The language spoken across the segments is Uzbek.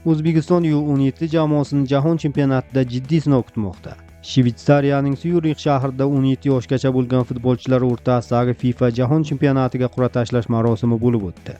O'zbekiston U17 jamoasini jahon chempionatida jiddiy sinov kutmoqda. Shveysariyaning Syurix shahrida 17 yoshgacha bo'lgan futbolchilar o'rtasidagi FIFA jahon chempionatiga qur'a tashlash marosimi bo'lib o'tdi.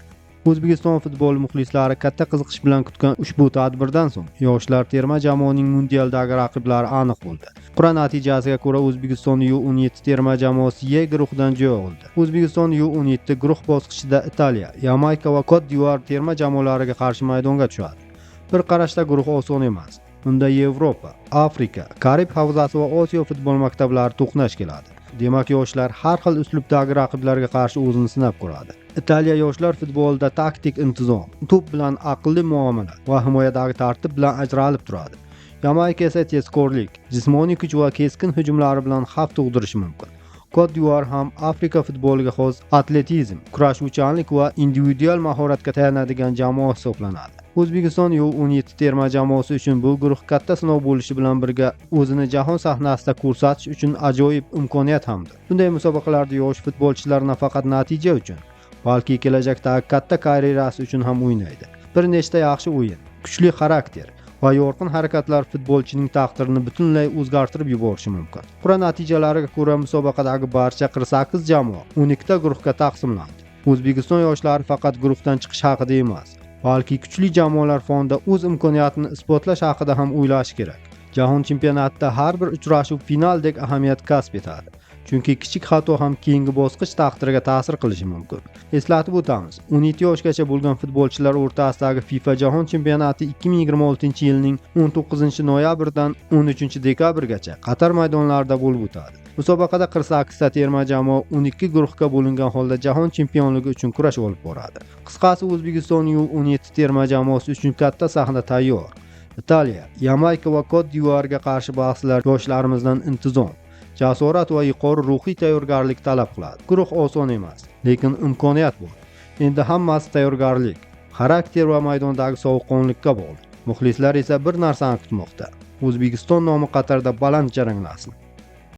O'zbekiston futbol muxlislari katta qiziqish bilan kutgan ushbu tadbirdan so'ng yoshlar terma jamoasining mundialdagi raqiblari aniq bo'ldi. Qur'a natijasiga ko'ra O'zbekiston U17 terma jamoasi Y guruhidan joy oldi. O'zbekiston U17 guruh bosqichida Italiya, Yamayka va Kod d'Ivuar terma jamoalariga qarshi maydonga tushadi. Bir qarashda guruh oson emas. Unda Yevropa, Afrika, Karib havzasi va Osiyo futbol maktablari to'qnash keladi. Demak, yoshlar har xil uslubdagi raqiblarga qarshi o'zini sinab ko'radi. Italiya yoshlar futbolida taktik intizom, to'p bilan aqlli muomala va himoyadagi tartib bilan ajralib turadi. Yamayka esa tezkorlik, jismoniy kuch va keskin hujumlari bilan xavf tug'dirishi mumkin. Kod d'Ivuar ham Afrika futboliga xos atletizm, kurashuvchanlik va individual mahoratga tayanadigan jamoa hisoblanadi. O'zbekiston U17 terma jamoasi uchun bu guruh katta sinov bo'lishi bilan birga o'zini jahon sahnasida ko'rsatish uchun ajoyib imkoniyat hamdir. Bunday musobaqalarda yosh futbolchilar nafaqat natija uchun, balki kelajakdagi katta karyerasi uchun ham o'ynaydi. Bir nechta yaxshi o'yin, kuchli xarakter va yorqin harakatlar futbolchining taqdirini butunlay o'zgartirib yuborishi mumkin. Qur'a natijalariga ko'ra musobaqadagi barcha 48 jamoa 12 ta guruhga taqsimlandi. O'zbekiston yoshlari faqat guruhdan chiqish haqida emas, balki kuchli jamoalar fonida o'z imkoniyatini isbotlash haqida ham o'ylashi kerak. Jahon chempionatida har bir uchrashuv finaldek ahamiyat kasb etadi. Chunki kichik xato ham keyingi bosqich taqdiriga ta'sir qilishi mumkin. Eslatib o'tamiz, 17 yoshgacha bo'lgan futbolchilar o'rtasidagi FIFA jahon chempionati 2026-yilning 19-noyabrdan 13-dekabrgacha Qatar maydonlarida bo'lib o'tadi. Musobaqada 48 ta terma jamoa 12 guruhga bo'lingan holda jahon chempionligi uchun kurash olib boradi. Qisqasi, O'zbekiston U17 terma jamoasi uchun katta sahna tayyor. Italiya, Yamayka va Kod d'Ivuarga qarshi bahslar yoshlarimizdan intizom, jasorat va yuqori ruhiy tayyorgarlik talab qiladi. Guruh oson emas, lekin imkoniyat bor. Endi hammasi tayyorgarlik, xarakter va maydondagi sovuqqonlikka bog'liq. Muxlislar esa bir narsani kutmoqda. O'zbekiston nomi Qatarda baland jaranglasin.